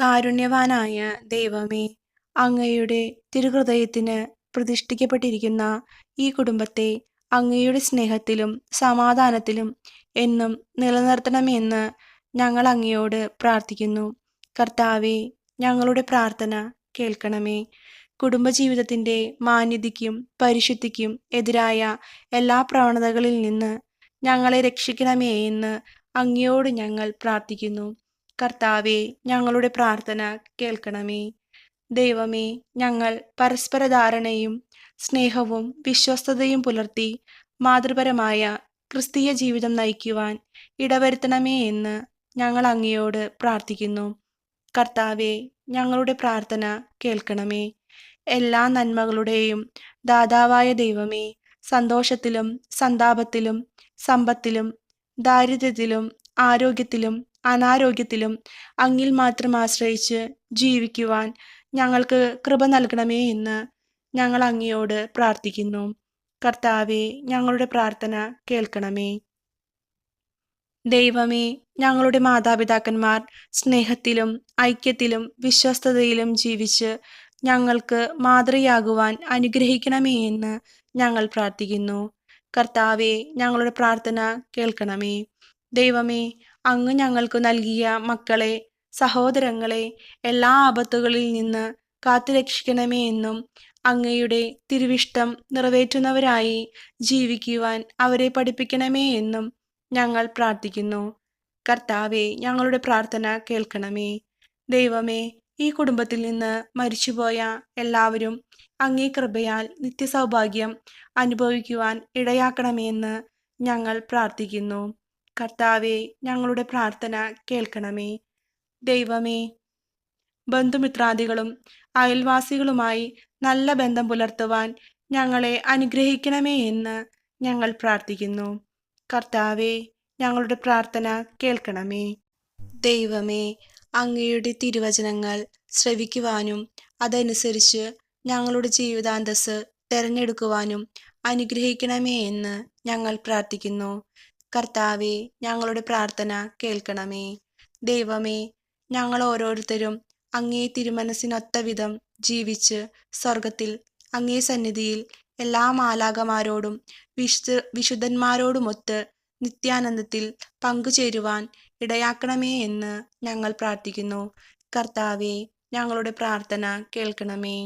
കാരുണ്യവാനായ ദൈവമേ, അങ്ങയുടെ തിരുഹൃദയത്തിന് പ്രതിഷ്ഠിക്കപ്പെട്ടിരിക്കുന്ന ഈ കുടുംബത്തെ അങ്ങയുടെ സ്നേഹത്തിലും സമാധാനത്തിലും എന്നും നിലനിർത്തണമെന്ന് ഞങ്ങൾ അങ്ങയോട് പ്രാർത്ഥിക്കുന്നു. കർത്താവെ, ഞങ്ങളുടെ പ്രാർത്ഥന കേൾക്കണമേ. കുടുംബജീവിതത്തിൻ്റെ മാന്യതയ്ക്കും പരിശുദ്ധിക്കും എതിരായ എല്ലാ പ്രവണതകളിൽ നിന്ന് ഞങ്ങളെ രക്ഷിക്കണമേ എന്ന് അങ്ങയോട് ഞങ്ങൾ പ്രാർത്ഥിക്കുന്നു. കർത്താവെ, ഞങ്ങളുടെ പ്രാർത്ഥന കേൾക്കണമേ. ദൈവമേ, ഞങ്ങൾ പരസ്പര ധാരണയും സ്നേഹവും വിശ്വസ്തതയും പുലർത്തി മാതൃപരമായ ക്രിസ്തീയ ജീവിതം നയിക്കുവാൻ ഇടവരുത്തണമേ എന്ന് ഞങ്ങൾ അങ്ങയോട് പ്രാർത്ഥിക്കുന്നു. കർത്താവെ, ഞങ്ങളുടെ പ്രാർത്ഥന കേൾക്കണമേ. എല്ലാ നന്മകളുടെയും ദാതാവായ ദൈവമേ, സന്തോഷത്തിലും സന്താപത്തിലും സമ്പത്തിലും ദാരിദ്ര്യത്തിലും ആരോഗ്യത്തിലും അനാരോഗ്യത്തിലും അങ്ങിൽ മാത്രം ആശ്രയിച്ച് ജീവിക്കുവാൻ ഞങ്ങൾക്ക് കൃപ നൽകണമേ എന്ന് ഞങ്ങൾ അങ്ങയോട് പ്രാർത്ഥിക്കുന്നു. കർത്താവെ, ഞങ്ങളുടെ പ്രാർത്ഥന കേൾക്കണമേ. ദൈവമേ, ഞങ്ങളുടെ മാതാപിതാക്കന്മാർ സ്നേഹത്തിലും ഐക്യത്തിലും വിശ്വസ്തതയിലും ജീവിച്ച് ഞങ്ങൾക്ക് മാതൃകയാകുവാൻ അനുഗ്രഹിക്കണമേ എന്ന് ഞങ്ങൾ പ്രാർത്ഥിക്കുന്നു. കർത്താവെ, ഞങ്ങളുടെ പ്രാർത്ഥന കേൾക്കണമേ. ദൈവമേ, അങ്ങ് ഞങ്ങൾക്ക് നൽകിയ മക്കളെ, സഹോദരങ്ങളെ എല്ലാ ആപത്തുകളിൽ നിന്ന് കാത്തുരക്ഷിക്കണമേ എന്നും അങ്ങയുടെ തിരുവിഷ്ടം നിറവേറ്റുന്നവരായി ജീവിക്കുവാൻ അവരെ പഠിപ്പിക്കണമേ എന്നും ഞങ്ങൾ പ്രാർത്ഥിക്കുന്നു. കർത്താവെ, ഞങ്ങളുടെ പ്രാർത്ഥന കേൾക്കണമേ. ദൈവമേ, ഈ കുടുംബത്തിൽ നിന്ന് മരിച്ചുപോയ എല്ലാവരും അങ്ങേ കൃപയാൽ നിത്യസൗഭാഗ്യം അനുഭവിക്കുവാൻ ഇടയാക്കണമെന്ന് ഞങ്ങൾ പ്രാർത്ഥിക്കുന്നു. കർത്താവെ, ഞങ്ങളുടെ പ്രാർത്ഥന കേൾക്കണമേ. ദൈവമേ, ബന്ധുമിത്രാദികളും അയൽവാസികളുമായി നല്ല ബന്ധം പുലർത്തുവാൻ ഞങ്ങളെ അനുഗ്രഹിക്കണമേ എന്ന് ഞങ്ങൾ പ്രാർത്ഥിക്കുന്നു. കർത്താവെ, ഞങ്ങളുടെ പ്രാർത്ഥന കേൾക്കണമേ. ദൈവമേ, അങ്ങയുടെ തിരുവചനങ്ങൾ ശ്രവിക്കുവാനും അതനുസരിച്ച് ഞങ്ങളുടെ ജീവിതാന്തസ്സ് തിരഞ്ഞെടുക്കുവാനും അനുഗ്രഹിക്കണമേ എന്ന് ഞങ്ങൾ പ്രാർത്ഥിക്കുന്നു. കർത്താവെ, ഞങ്ങളുടെ പ്രാർത്ഥന കേൾക്കണമേ. ദൈവമേ, ഞങ്ങൾ ഓരോരുത്തരും അങ്ങേ തിരുമനസ്സിനൊത്ത വിധം ജീവിച്ച് സ്വർഗത്തിൽ അങ്ങേ സന്നിധിയിൽ എല്ലാ മാലാഖമാരോടും വിശുദ്ധന്മാരോടുമൊത്ത് നിത്യാനന്ദത്തിൽ പങ്കുചേരുവാൻ ഇടയാക്കണമേ എന്ന് ഞങ്ങൾ പ്രാർത്ഥിക്കുന്നു. കർത്താവെ, ഞങ്ങളുടെ പ്രാർത്ഥന കേൾക്കണമേ.